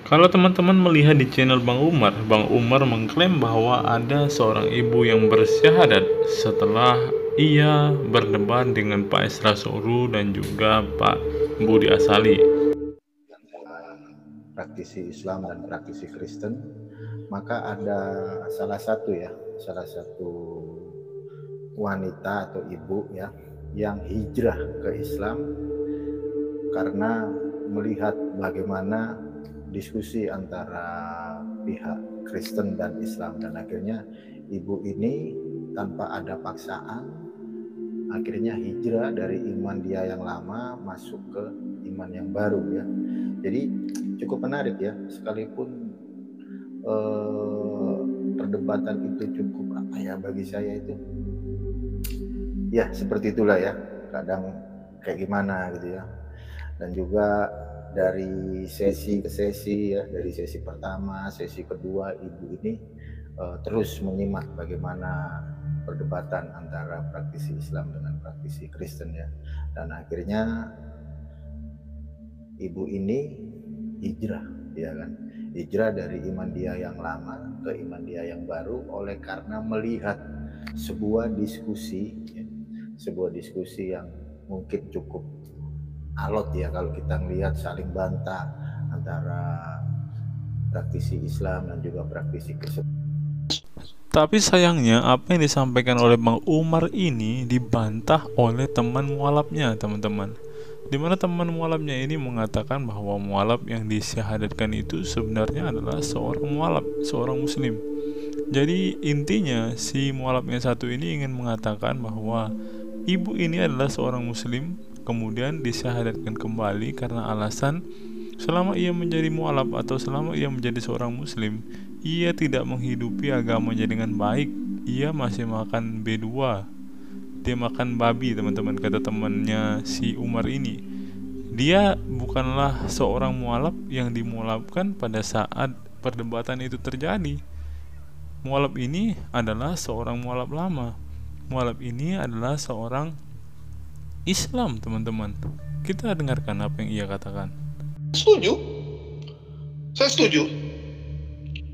Kalau teman-teman melihat di channel Bang Umar mengklaim bahwa ada seorang ibu yang bersyahadat setelah ia berdebat dengan Pak Esra Suru dan juga Pak Budi Asali. Praktisi Islam dan praktisi Kristen, maka ada salah satu wanita atau ibu ya yang hijrah ke Islam karena melihat bagaimana diskusi antara pihak Kristen dan Islam, dan akhirnya ibu ini tanpa ada paksaan akhirnya hijrah dari iman dia yang lama masuk ke iman yang baru ya. Jadi cukup menarik ya, sekalipun perdebatan itu cukup bagi saya itu ya seperti itulah ya, kadang kayak gimana gitu ya. Dan juga dari sesi ke sesi ya, dari sesi pertama, sesi kedua, ibu ini terus menyimak bagaimana perdebatan antara praktisi Islam dengan praktisi Kristen ya. Dan akhirnya ibu ini hijrah ya kan, hijrah dari iman dia yang lama ke iman dia yang baru oleh karena melihat sebuah diskusi yang mungkin cukup alot ya kalau kita melihat saling bantah antara praktisi Islam dan juga praktisi Kristen. Tapi sayangnya apa yang disampaikan oleh Bang Umar ini dibantah oleh teman mualafnya, teman-teman. Dimana teman mualafnya ini mengatakan bahwa mualaf yang disyahadatkan itu sebenarnya adalah seorang mualaf, seorang muslim. Jadi intinya si mualafnya satu ini ingin mengatakan bahwa ibu ini adalah seorang muslim, kemudian disyahadatkan kembali karena alasan selama ia menjadi mualaf atau selama ia menjadi seorang muslim, ia tidak menghidupi agamanya dengan baik. Ia masih makan B2, dia makan babi, teman-teman, kata temannya si Umar ini. Dia bukanlah seorang mualaf yang dimualafkan pada saat perdebatan itu terjadi. Mualaf ini adalah seorang mualaf lama. Mualaf ini adalah seorang Islam, teman-teman. Kita dengarkan apa yang ia katakan. Saya setuju.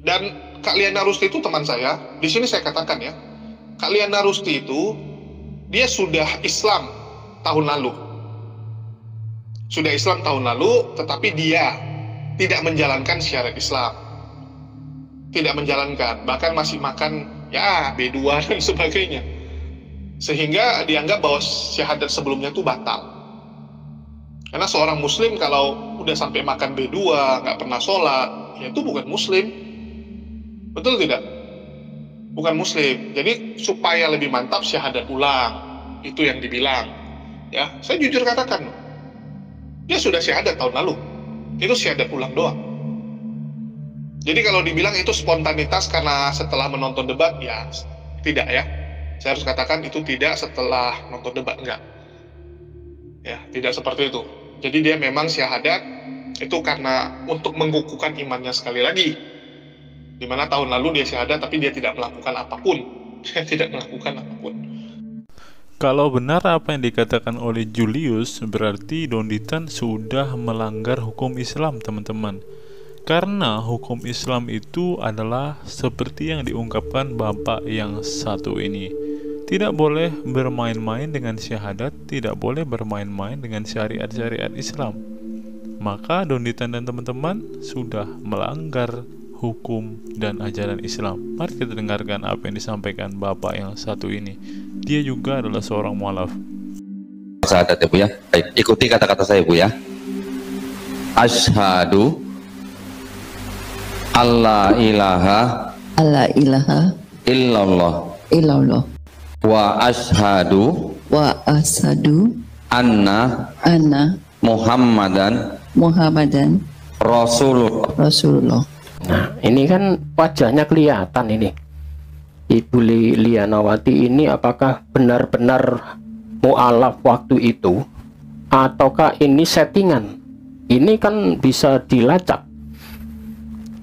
Dan Kak Liana Rusti itu teman saya. Di sini saya katakan ya, Kak Liana Rusti itu dia sudah Islam tahun lalu. Sudah Islam tahun lalu, tetapi dia tidak menjalankan syariat Islam. Tidak menjalankan, bahkan masih makan ya B2 dan sebagainya. Sehingga dianggap bahwa syahadat sebelumnya itu batal. Karena seorang muslim kalau udah sampai makan B2, nggak pernah sholat, ya itu bukan muslim. Betul tidak? Bukan muslim. Jadi supaya lebih mantap syahadat ulang, itu yang dibilang. Ya, saya jujur katakan, dia sudah syahadat tahun lalu. Itu syahadat ulang doang. Jadi kalau dibilang itu spontanitas karena setelah menonton debat, ya tidak ya. Saya harus katakan itu tidak setelah nonton debat, enggak. Ya, tidak seperti itu. Jadi dia memang syahadat itu karena untuk mengukuhkan imannya sekali lagi. Dimana tahun lalu dia syahadat tapi dia tidak melakukan apapun. Dia tidak melakukan apapun. Kalau benar apa yang dikatakan oleh Julius, berarti Donditan sudah melanggar hukum Islam, teman-teman. Karena hukum Islam itu adalah seperti yang diungkapkan Bapak yang satu ini. Tidak boleh bermain-main dengan syahadat, tidak boleh bermain-main dengan syariat-syariat Islam. Maka Donditan dan teman-teman sudah melanggar hukum dan ajaran Islam. Mari kita dengarkan apa yang disampaikan Bapak yang satu ini. Dia juga adalah seorang mualaf. Syahadat ya Bu ya. Baik, ikuti kata-kata saya Bu ya. Asyhadu alla ilaha illallah wa ashhadu anna Muhammadan Rasulullah. Nah, ini kan wajahnya kelihatan ini. Ibu Lianawati ini apakah benar-benar mu'alaf waktu itu ataukah ini settingan? Ini kan bisa dilacak.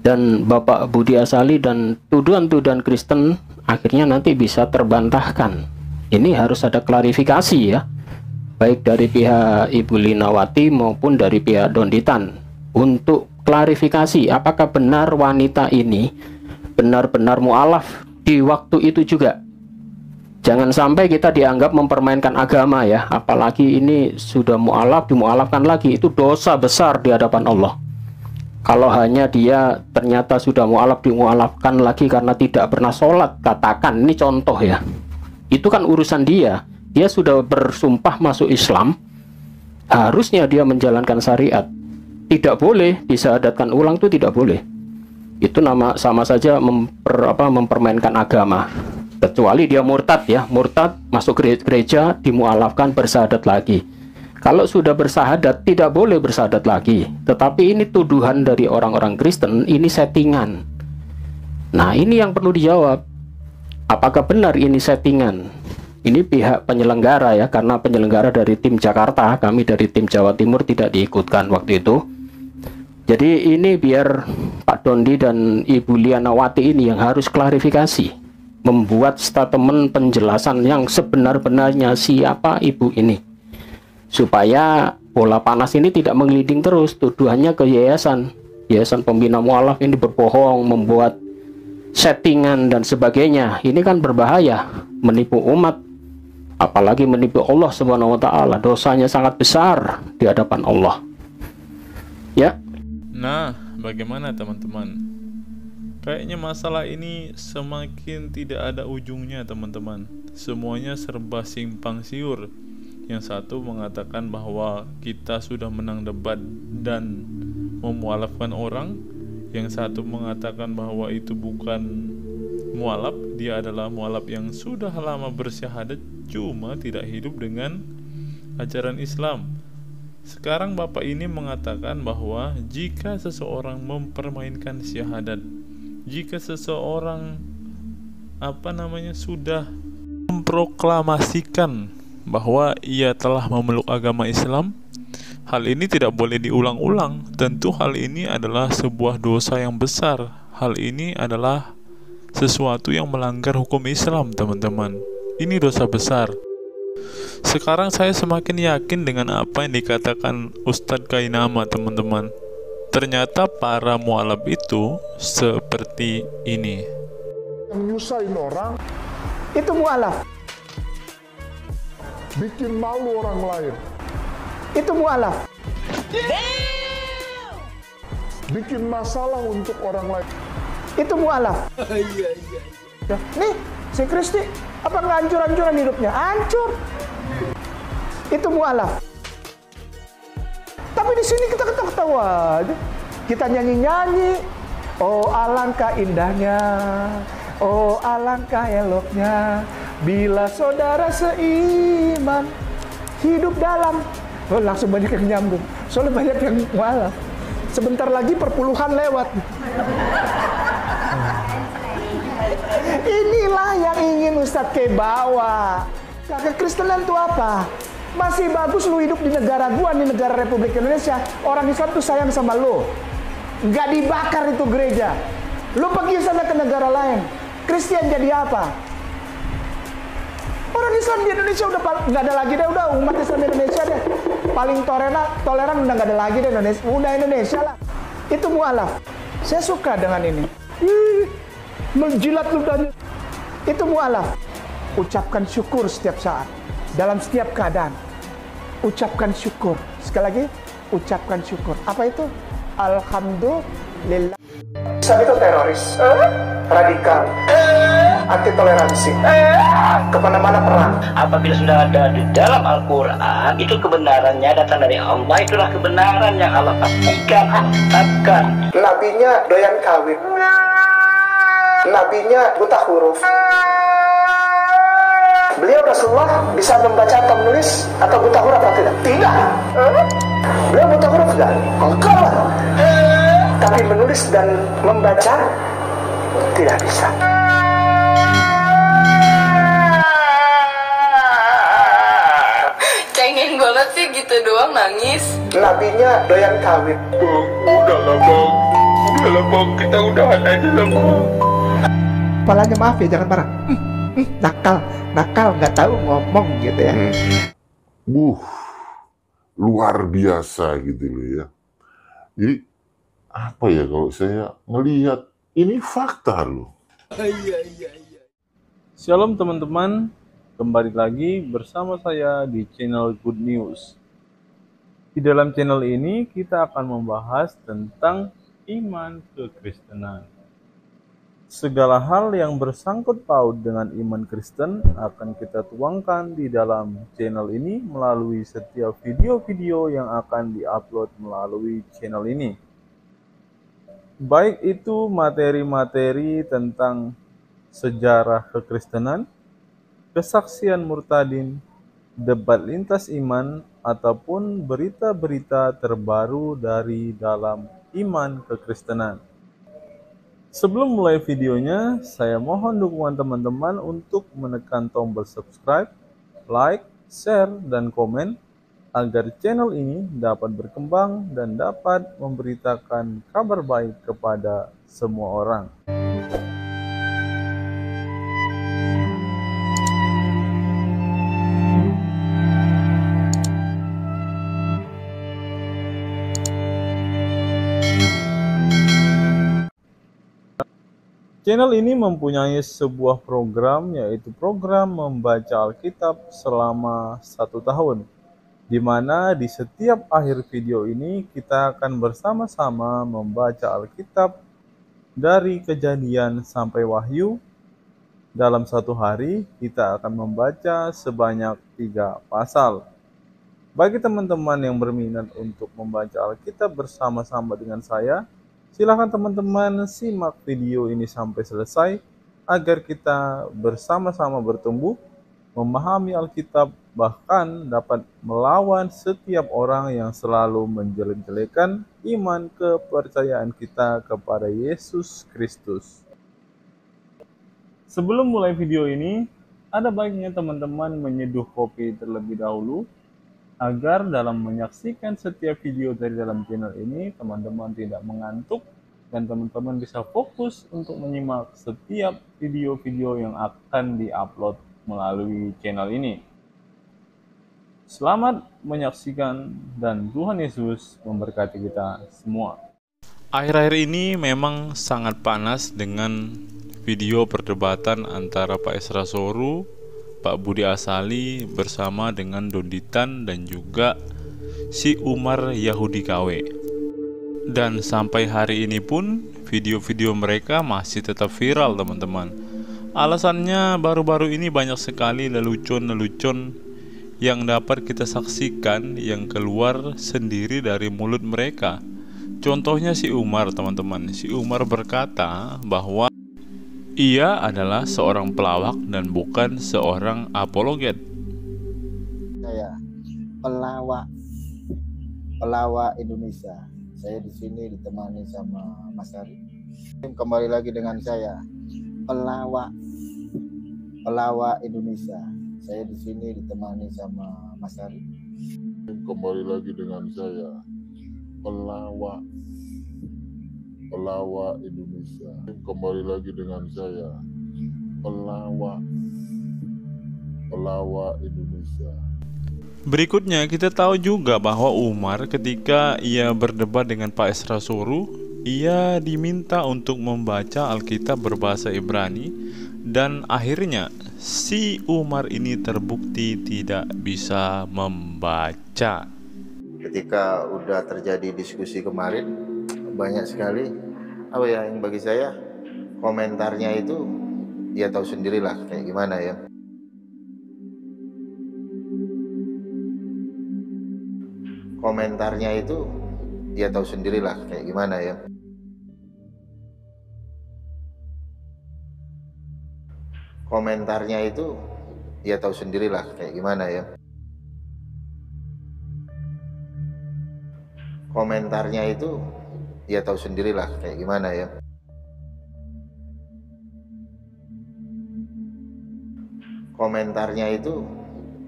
Dan Bapak Budi Asali dan tuduhan-tuduhan Kristen akhirnya nanti bisa terbantahkan. Ini harus ada klarifikasi ya, baik dari pihak Ibu Linawati maupun dari pihak Donditan. untuk klarifikasi apakah benar wanita ini benar-benar mu'alaf di waktu itu juga. Jangan sampai kita dianggap mempermainkan agama ya, apalagi ini sudah mu'alaf, dimu'alafkan lagi, itu dosa besar di hadapan Allah. Kalau hanya dia ternyata sudah mu'alaf, dimu'alafkan lagi karena tidak pernah sholat, katakan, ini contoh ya, itu kan urusan dia. Dia sudah bersumpah masuk Islam, harusnya dia menjalankan syariat. Tidak boleh disyahadatkan ulang, itu tidak boleh. Itu sama saja mempermainkan agama. Kecuali dia murtad ya, murtad masuk gereja, dimu'alafkan, bersahadat lagi. Kalau sudah bersahadat, tidak boleh bersahadat lagi. Tetapi ini tuduhan dari orang-orang Kristen, ini settingan. Nah, ini yang perlu dijawab. Apakah benar ini settingan? Ini pihak penyelenggara ya, karena penyelenggara dari tim Jakarta, kami dari tim Jawa Timur tidak diikutkan waktu itu. Jadi ini biar Pak Dondi dan Ibu Lianawati ini yang harus klarifikasi, membuat statement penjelasan yang sebenar-benarnya siapa ibu ini, supaya bola panas ini tidak menggelinding terus tuduhannya ke yayasan pembina mu'alaf ini berbohong, membuat settingan dan sebagainya. Ini kan berbahaya, menipu umat, apalagi menipu Allah Subhanahu wa taala. Dosanya sangat besar di hadapan Allah. Ya. Nah, bagaimana teman-teman? Kayaknya masalah ini semakin tidak ada ujungnya teman-teman. Semuanya serba simpang siur. Yang satu mengatakan bahwa kita sudah menang debat dan memualafkan orang. Yang satu mengatakan bahwa itu bukan mualaf, dia adalah mualaf yang sudah lama bersyahadat, cuma tidak hidup dengan ajaran Islam. Sekarang Bapak ini mengatakan bahwa jika seseorang mempermainkan syahadat, jika seseorang sudah memproklamasikan bahwa ia telah memeluk agama Islam, hal ini tidak boleh diulang-ulang. Tentu hal ini adalah sebuah dosa yang besar. Hal ini adalah sesuatu yang melanggar hukum Islam, teman-teman. Ini dosa besar. Sekarang saya semakin yakin dengan apa yang dikatakan Ustadz Kainama, teman-teman. Ternyata para mu'alaf itu seperti ini. Menyusahin orang, Itu mu'alaf. bikin malu orang lain, Itu mu'alaf. bikin masalah untuk orang lain. Itu mu'alaf. Nih, si Kristi, apa nggak hancur-hancuran hidupnya? Hancur. Itu mu'alaf. Tapi di sini kita ketawa-ketawa aja. Kita nyanyi-nyanyi. Oh alangkah indahnya, oh alangkah eloknya, bila saudara seiman hidup dalam. Oh, langsung banyak yang nyambung. Soalnya banyak yang mu'alaf. Sebentar lagi perpuluhan lewat. Inilah yang ingin Ustadz K bawa. Kekristenan itu apa? Masih bagus lu hidup di negara gua, di negara Republik Indonesia. Orang Islam tuh sayang sama lu. Nggak dibakar itu gereja. Lu pergi sana ke negara lain, Kristen jadi apa? Orang Islam di Indonesia udah nggak ada lagi deh, udah umat Islam di Indonesia deh paling toleran udah nggak ada lagi deh Indonesia, udah Indonesia lah. Itu mu'alaf. Saya suka dengan ini. Menjilat ludahnya. Itu mu'alaf. Ucapkan syukur setiap saat, dalam setiap keadaan. Ucapkan syukur. Sekali lagi, ucapkan syukur. Apa itu? Alhamdulillah. Islam itu teroris, radikal, anti toleransi, kemana-mana perang. Apabila sudah ada di dalam Al-Quran, itu kebenarannya datang dari Allah. Itulah kebenaran yang Allah pastikan akan. Nabinya doyan kawin, nabinya buta huruf. Beliau Rasulullah bisa membaca atau menulis atau buta huruf atau tidak? Tidak. Beliau buta huruf tidak? Enggak lah. Tapi menulis dan membaca tidak bisa. Cengeng banget sih gitu doang nangis. Nabinya doyan kawin. Udahlah bang, kita udahan aja lah bang. Kepalanya maaf ya, jangan marah. Nakal, nggak tahu ngomong gitu ya. Luar biasa gitu loh ya. Jadi Apa ya, kalau saya ngelihat ini fakta loh. Shalom teman-teman, kembali lagi bersama saya di channel Good News. Di dalam channel ini kita akan membahas tentang iman kekristenan. Segala hal yang bersangkut paut dengan iman Kristen akan kita tuangkan di dalam channel ini melalui setiap video-video yang akan diupload melalui channel ini. Baik itu materi-materi tentang sejarah kekristenan, kesaksian murtadin, debat lintas iman, ataupun berita-berita terbaru dari dalam iman kekristenan. Sebelum mulai videonya, saya mohon dukungan teman-teman untuk menekan tombol subscribe, like, share, dan komen agar channel ini dapat berkembang dan dapat memberitakan kabar baik kepada semua orang. Channel ini mempunyai sebuah program, yaitu program membaca Alkitab selama 1 tahun, di mana di setiap akhir video ini kita akan bersama-sama membaca Alkitab dari Kejadian sampai Wahyu. Dalam 1 hari kita akan membaca sebanyak 3 pasal. Bagi teman-teman yang berminat untuk membaca Alkitab bersama-sama dengan saya, silakan teman-teman simak video ini sampai selesai agar kita bersama-sama bertumbuh, memahami Alkitab, bahkan dapat melawan setiap orang yang selalu menjelek-jelekan iman kepercayaan kita kepada Yesus Kristus. Sebelum mulai video ini, ada baiknya teman-teman menyeduh kopi terlebih dahulu, agar dalam menyaksikan setiap video dari dalam channel ini, teman-teman tidak mengantuk dan teman-teman bisa fokus untuk menyimak setiap video-video yang akan diupload melalui channel ini. Selamat menyaksikan dan Tuhan Yesus memberkati kita semua. Akhir-akhir ini memang sangat panas dengan video perdebatan antara Pak Esra Soru, Pak Budi Asali bersama dengan Donditan dan juga si Umar Yahudi KW. Dan sampai hari ini pun video-video mereka masih tetap viral teman-teman. Alasannya baru-baru ini banyak sekali lelucon-lelucon yang dapat kita saksikan yang keluar sendiri dari mulut mereka. Contohnya si Umar teman-teman. Si Umar berkata bahwa ia adalah seorang pelawak dan bukan seorang apologet. Saya pelawak Indonesia. Saya di sini ditemani sama Mas Ari. Kembali lagi dengan saya, pelawak Indonesia. Saya di sini ditemani sama Mas Ari. Kembali lagi dengan saya, pelawak Indonesia. Kembali lagi dengan saya, pelawak Indonesia. Berikutnya kita tahu juga bahwa Umar ketika ia berdebat dengan Pak Esra Soru, ia diminta untuk membaca Alkitab berbahasa Ibrani dan akhirnya si Umar ini terbukti tidak bisa membaca. Ketika udah terjadi diskusi kemarin, banyak sekali yang bagi saya komentarnya itu ya tahu sendirilah kayak gimana ya. Komentarnya itu ya tahu sendirilah kayak gimana ya. Komentarnya itu ya tahu sendirilah kayak gimana ya. Komentarnya itu ya tahu sendirilah kayak gimana ya. Komentarnya itu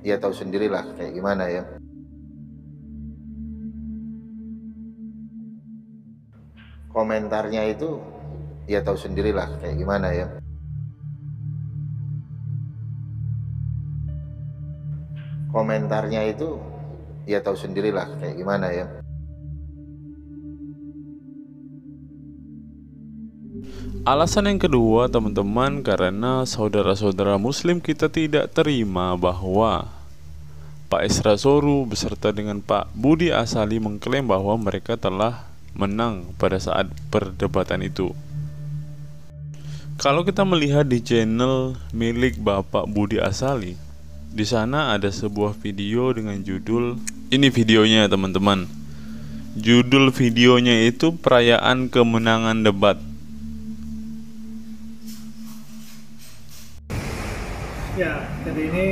ya tahu sendirilah kayak gimana ya. Komentarnya itu ya tahu sendirilah kayak gimana ya. Komentarnya itu ya tahu sendirilah kayak gimana ya. Alasan yang kedua teman-teman, karena saudara-saudara muslim kita tidak terima bahwa Pak Esra Soru beserta dengan Pak Budi Asali mengklaim bahwa mereka telah menang pada saat perdebatan itu. Kalau kita melihat di channel milik Bapak Budi Asali, di sana ada sebuah video dengan judul, ini videonya teman-teman. Judul videonya itu perayaan kemenangan debat. Ya, jadi ini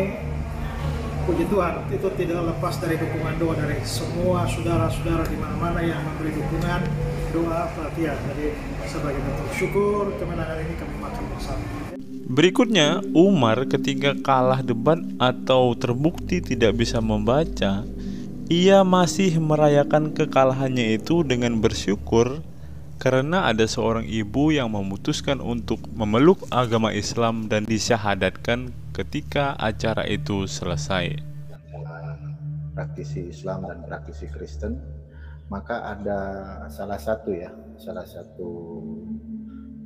puji Tuhan itu tidak lepas dari dukungan doa dari semua saudara-saudara di mana-mana yang memberi dukungan, doa, perhatian. Jadi sebagai bentuk syukur kemenangan ini kami makan bersama. Berikutnya, Umar ketika kalah debat atau terbukti tidak bisa membaca, ia masih merayakan kekalahannya itu dengan bersyukur karena ada seorang ibu yang memutuskan untuk memeluk agama Islam dan disyahadatkan ketika acara itu selesai. Praktisi Islam dan praktisi Kristen, maka ada salah satu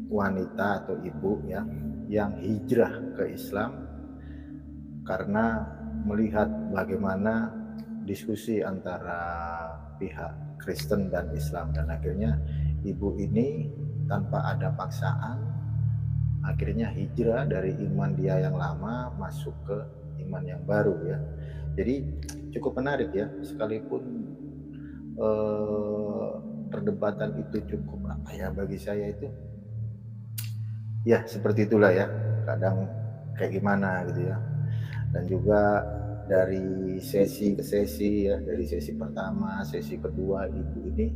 wanita atau ibu ya yang hijrah ke Islam karena melihat bagaimana diskusi antara pihak Kristen dan Islam, dan akhirnya ibu ini tanpa ada paksaan akhirnya hijrah dari iman dia yang lama masuk ke iman yang baru ya. Jadi cukup menarik ya, sekalipun perdebatan itu cukup bagi saya itu ya seperti itulah ya, kadang kayak gimana gitu ya. Dan juga dari sesi ke sesi ya, dari sesi pertama, sesi kedua, ibu ini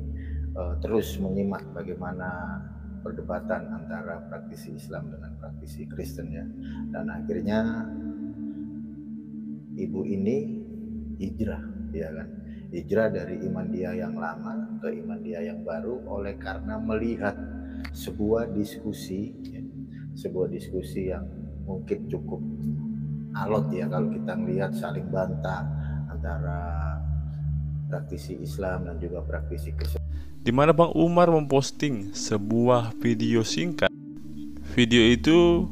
terus menyimak bagaimana perdebatan antara praktisi Islam dengan praktisi Kristen ya. Dan akhirnya ibu ini hijrah ya kan, hijrah dari iman dia yang lama ke iman dia yang baru oleh karena melihat sebuah diskusi ya, sebuah diskusi yang mungkin cukup alot ya kalau kita melihat saling bantah antara praktisi Islam dan juga praktisi Kristen, di mana Bang Umar memposting sebuah video singkat. Video itu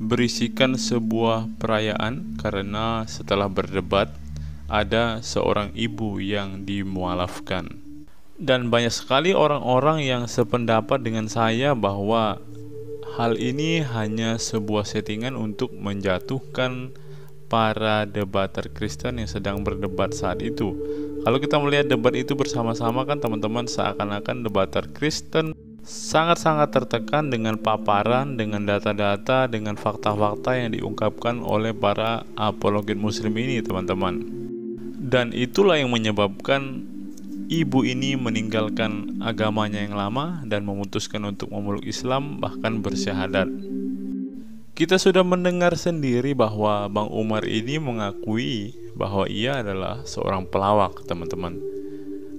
berisikan sebuah perayaan karena setelah berdebat ada seorang ibu yang dimualafkan. Dan banyak sekali orang-orang yang sependapat dengan saya bahwa hal ini hanya sebuah settingan untuk menjatuhkan para debater Kristen yang sedang berdebat saat itu. Kalau kita melihat debat itu bersama-sama kan teman-teman, seakan-akan debater Kristen sangat-sangat tertekan dengan paparan, dengan data-data, dengan fakta-fakta yang diungkapkan oleh para apologet muslim ini teman-teman. Dan itulah yang menyebabkan ibu ini meninggalkan agamanya yang lama dan memutuskan untuk memeluk Islam, bahkan bersyahadat. Kita sudah mendengar sendiri bahwa Bang Umar ini mengakui bahwa ia adalah seorang pelawak teman-teman.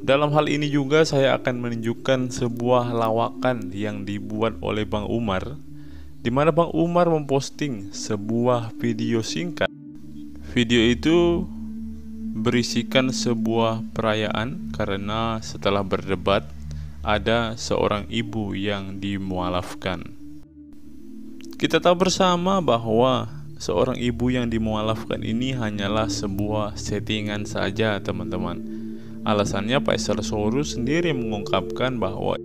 Dalam hal ini juga saya akan menunjukkan sebuah lawakan yang dibuat oleh Bang Umar, di mana Bang Umar memposting sebuah video singkat. Video itu berisikan sebuah perayaan karena setelah berdebat ada seorang ibu yang dimualafkan. Kita tahu bersama bahwa seorang ibu yang dimualafkan ini hanyalah sebuah settingan saja teman-teman. Alasannya Pak Esra Soru sendiri mengungkapkan bahwa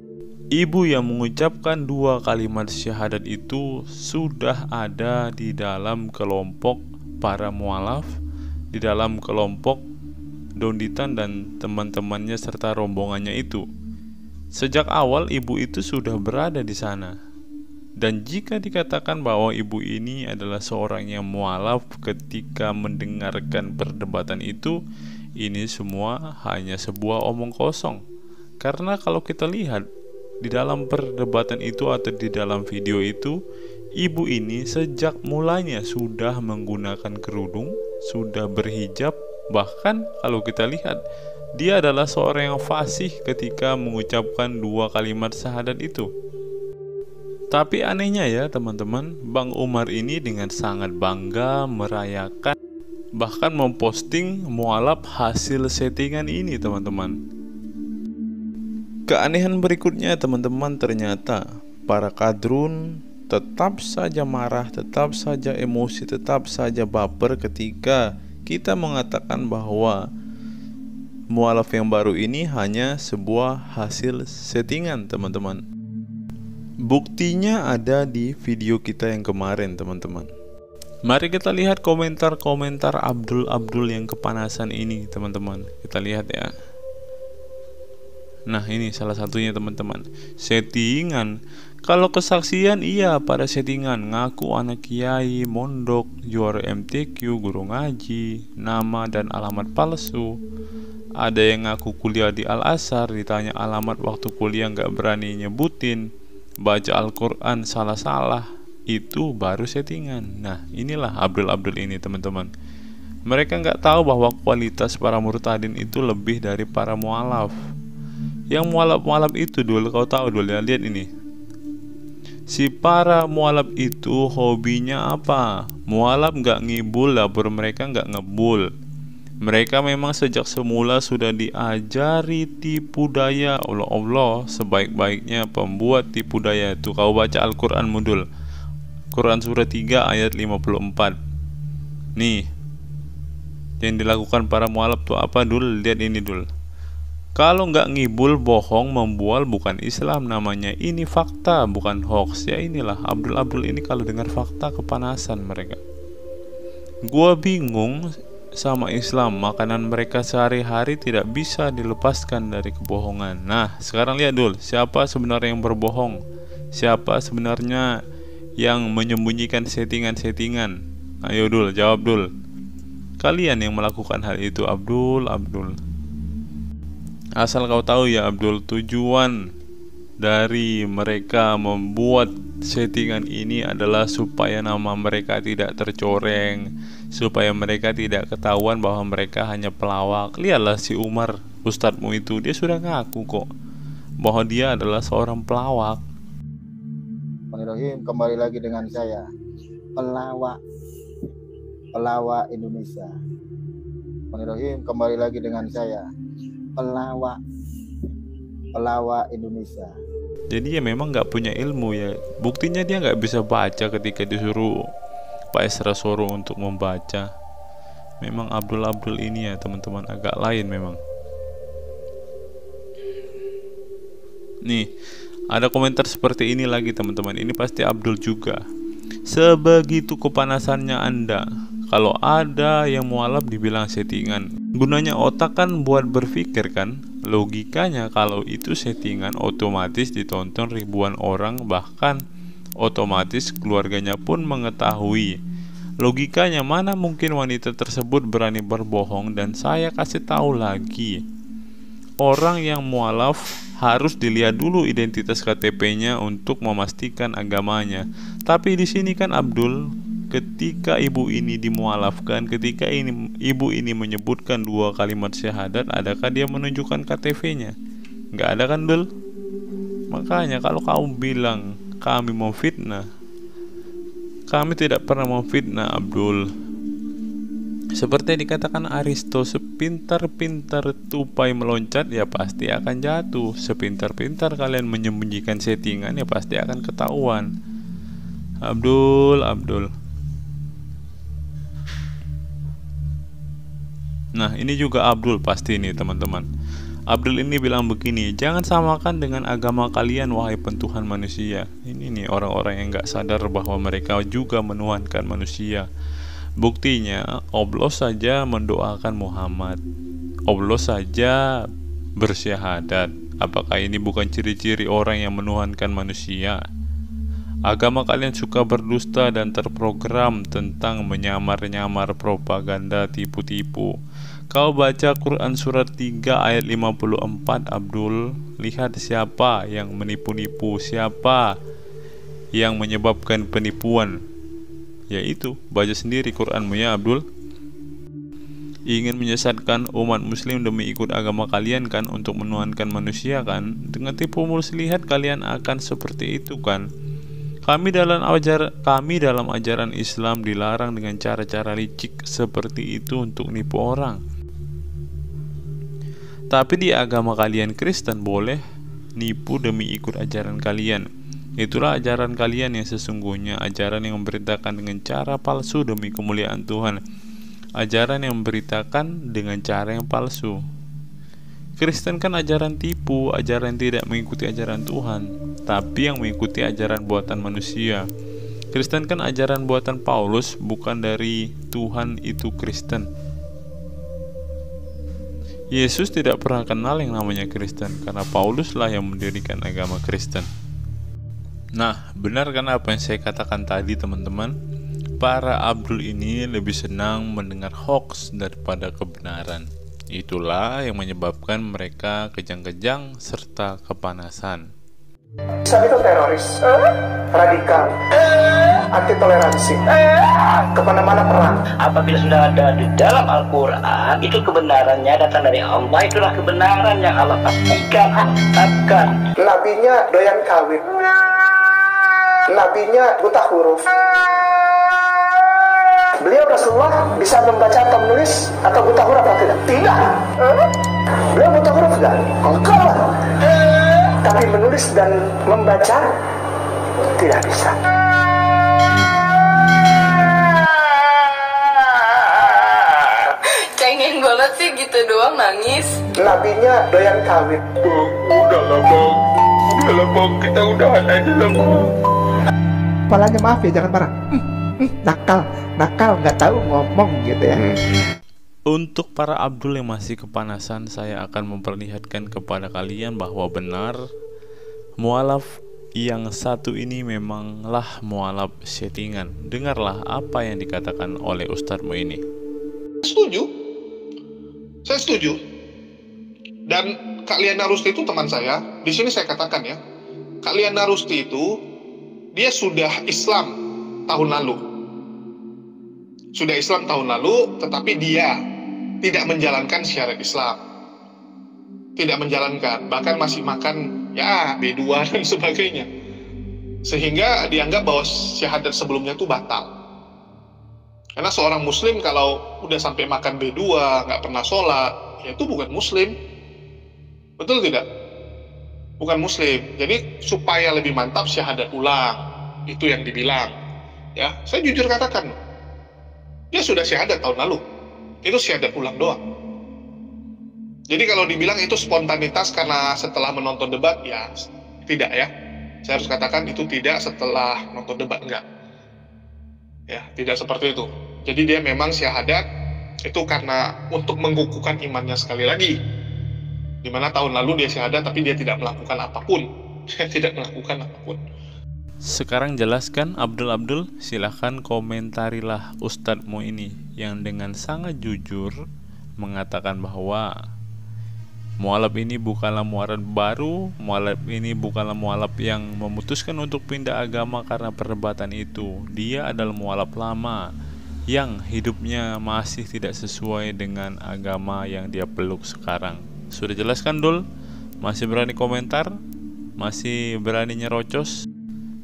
ibu yang mengucapkan 2 kalimat syahadat itu sudah ada di dalam kelompok para mualaf, di dalam kelompok Donditan dan teman-temannya serta rombongannya itu. Sejak awal ibu itu sudah berada di sana. Dan jika dikatakan bahwa ibu ini adalah seorang yang mualaf ketika mendengarkan perdebatan itu, ini semua hanya sebuah omong kosong. Karena kalau kita lihat di dalam perdebatan itu atau di dalam video itu, ibu ini sejak mulanya sudah menggunakan kerudung, sudah berhijab. Bahkan kalau kita lihat, dia adalah seorang yang fasih ketika mengucapkan 2 kalimat syahadat itu. Tapi anehnya ya teman-teman, Bang Umar ini dengan sangat bangga merayakan, bahkan memposting mualaf hasil settingan ini teman-teman. Keanehan berikutnya teman-teman, ternyata para kadrun tetap saja marah, tetap saja emosi, tetap saja baper ketika kita mengatakan bahwa mualaf yang baru ini hanya sebuah hasil settingan, teman-teman. Buktinya ada di video kita yang kemarin, teman-teman. Mari kita lihat komentar-komentar Abdul yang kepanasan ini, teman-teman. Kita lihat ya. Nah, ini salah satunya, teman-teman. Settingan. Kalau kesaksian, iya pada settingan. Ngaku anak kiai, mondok, juara MTQ, guru ngaji, nama dan alamat palsu. Ada yang ngaku kuliah di Al-Azhar, ditanya alamat waktu kuliah nggak berani nyebutin. Baca Al-Quran salah-salah. Itu baru settingan. Nah, inilah Abdul ini, teman-teman. Mereka nggak tahu bahwa kualitas para murtadin itu lebih dari para mualaf. Yang mualaf itu dulu, kau tahu dulu ya, lihat ini. Si para mualaf itu hobinya apa? Mualaf nggak ngibul, dapur mereka nggak ngebul. Mereka memang sejak semula sudah diajari tipu daya. Allah sebaik-baiknya pembuat tipu daya itu. Kau baca Al-Quran mudul, Quran surah 3 ayat 54. Nih, yang dilakukan para mualaf tuh apa dul? Lihat ini dul. Kalau nggak ngibul, bohong, membual, bukan Islam namanya. Ini fakta, bukan hoax. Ya inilah Abdul ini, kalau dengar fakta kepanasan mereka. Gua bingung sama Islam. Makanan mereka sehari-hari tidak bisa dilepaskan dari kebohongan. Nah, sekarang lihat dul, siapa sebenarnya yang berbohong? Siapa sebenarnya yang menyembunyikan settingan-settingan? Ayo dul, jawab dul. Kalian yang melakukan hal itu, Abdul. Asal kau tahu ya Abdul, tujuan dari mereka membuat settingan ini adalah supaya nama mereka tidak tercoreng, supaya mereka tidak ketahuan bahwa mereka hanya pelawak. Lihatlah si Umar, ustadzmu itu, dia sudah ngaku kok bahwa dia adalah seorang pelawak. Bismillahirrahmanirrahim, kembali lagi dengan saya, pelawak Indonesia. Bismillahirrahmanirrahim, kembali lagi dengan saya, pelawak Indonesia. Jadi ya memang nggak punya ilmu ya. Buktinya dia nggak bisa baca ketika disuruh Pak Esra Soro untuk membaca. Memang Abdul ini ya teman-teman, agak lain memang. Nih, ada komentar seperti ini lagi teman-teman. Ini pasti Abdul juga. Sebegitu kepanasannya Anda kalau ada yang mualaf dibilang settingan. Gunanya otak kan buat berpikir kan. Logikanya kalau itu settingan, otomatis ditonton ribuan orang, bahkan otomatis keluarganya pun mengetahui. Logikanya mana mungkin wanita tersebut berani berbohong. Dan saya kasih tahu lagi, orang yang mualaf harus dilihat dulu identitas KTP-nya untuk memastikan agamanya. Tapi di sini kan Abdul, ketika ibu ini dimualafkan, ketika ibu ini menyebutkan 2 kalimat syahadat, adakah dia menunjukkan KTP-nya? Nggak ada kan Dul? Makanya kalau kamu bilang kami memfitnah, kami tidak pernah memfitnah Abdul. Seperti yang dikatakan Aristo, sepintar-pintar tupai meloncat ya pasti akan jatuh. Sepintar-pintar kalian menyembunyikan settingan ya pasti akan ketahuan. Abdul. Nah, ini juga Abdul pasti nih teman-teman. Abdul ini bilang begini, jangan samakan dengan agama kalian wahai pentuhan manusia. Ini nih orang-orang yang gak sadar bahwa mereka juga menuhankan manusia. Buktinya Allah saja mendoakan Muhammad, Allah saja bersyahadat. Apakah ini bukan ciri-ciri orang yang menuhankan manusia? Agama kalian suka berdusta dan terprogram tentang menyamar-nyamar, propaganda, tipu-tipu. Kau baca Quran surat 3 ayat 54 Abdul, lihat siapa yang menipu-nipu, siapa yang menyebabkan penipuan. Yaitu, baca sendiri Quranmu ya Abdul. Ingin menyesatkan umat muslim demi ikut agama kalian kan, untuk menuhankan manusia kan. Dengan tipu muslihat kalian akan seperti itu kan. Kami dalam ajaran Islam dilarang dengan cara-cara licik seperti itu untuk nipu orang. Tapi di agama kalian Kristen boleh nipu demi ikut ajaran kalian. Itulah ajaran kalian yang sesungguhnya, ajaran yang memberitakan dengan cara palsu demi kemuliaan Tuhan, ajaran yang memberitakan dengan cara yang palsu. Kristen kan ajaran tipu, ajaran tidak mengikuti ajaran Tuhan, tapi yang mengikuti ajaran buatan manusia. Kristen kan ajaran buatan Paulus, bukan dari Tuhan itu Kristen. Yesus tidak pernah kenal yang namanya Kristen, karena Pauluslah yang mendirikan agama Kristen. Nah, benar kan apa yang saya katakan tadi, teman-teman? Para Abdul ini lebih senang mendengar hoax daripada kebenaran. Itulah yang menyebabkan mereka kejang-kejang serta kepanasan. Islam itu teroris, radikal, anti toleransi, kemana-mana perang. Apabila sudah ada di dalam Al-Quran, itu kebenarannya datang dari Allah, itulah kebenaran yang Allah pastikan, tetapkan. Nabinya doyan kawin, nabinya buta huruf. Beliau Rasulullah bisa membaca atau menulis atau buta huruf atau tidak? Tidak. Beliau buta huruf enggak? Enggak lah. Tapi menulis dan membaca tidak bisa. Cengeng banget sih gitu doang nangis. Nabinya doyan kawin. Udahlah bang, kita udahan aja lah bang. Kepalanya maaf ya, jangan marah. Nakal, nggak tahu ngomong gitu ya. Untuk para Abdul yang masih kepanasan, saya akan memperlihatkan kepada kalian bahwa benar mualaf yang satu ini memanglah mualaf settingan. Dengarlah apa yang dikatakan oleh ustadzmu ini. Saya setuju. Dan Kak Liana Rusti itu teman saya. Di sini saya katakan ya, Kak Liana Rusti itu dia sudah Islam tahun lalu. Sudah Islam tahun lalu, tetapi dia tidak menjalankan syariat Islam. Tidak menjalankan, bahkan masih makan ya B2 dan sebagainya. Sehingga dianggap bahwa syahadat sebelumnya itu batal. Karena seorang muslim kalau udah sampai makan B2, nggak pernah sholat, ya itu bukan muslim. Betul tidak? Bukan muslim. Jadi supaya lebih mantap syahadat ulang, itu yang dibilang. Ya, saya jujur katakan, dia sudah syahadat tahun lalu. Itu syahadat ulang doang. Jadi kalau dibilang itu spontanitas karena setelah menonton debat, ya tidak ya. Saya harus katakan itu tidak setelah nonton debat, enggak. Ya, tidak seperti itu. Jadi dia memang syahadat itu karena untuk mengukuhkan imannya sekali lagi. Dimana tahun lalu dia syahadat tapi dia tidak melakukan apapun. Tidak melakukan apapun. Sekarang jelaskan Abdul, silahkan komentarilah ustadzmu ini yang dengan sangat jujur mengatakan bahwa mualaf ini bukanlah mualaf baru, mualaf ini bukanlah mualaf yang memutuskan untuk pindah agama karena perdebatan itu. Dia adalah mualaf lama yang hidupnya masih tidak sesuai dengan agama yang dia peluk sekarang. Sudah jelaskan Dul? Masih berani komentar? Masih berani nyerocos?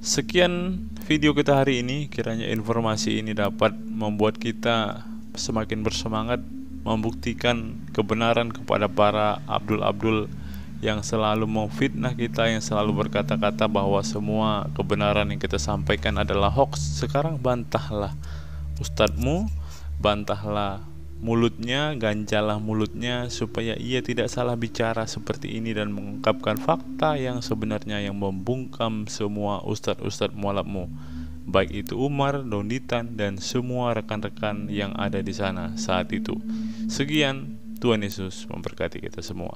Sekian video kita hari ini, kiranya informasi ini dapat membuat kita semakin bersemangat membuktikan kebenaran kepada para Abdul yang selalu memfitnah kita, yang selalu berkata-kata bahwa semua kebenaran yang kita sampaikan adalah hoax. Sekarang bantahlah ustadzmu, bantahlah mulutnya, ganjalah mulutnya supaya ia tidak salah bicara seperti ini dan mengungkapkan fakta yang sebenarnya yang membungkam semua ustadz-ustadz mualafmu, baik itu Umar, Donditan, dan semua rekan-rekan yang ada di sana saat itu. Sekian, Tuhan Yesus memberkati kita semua.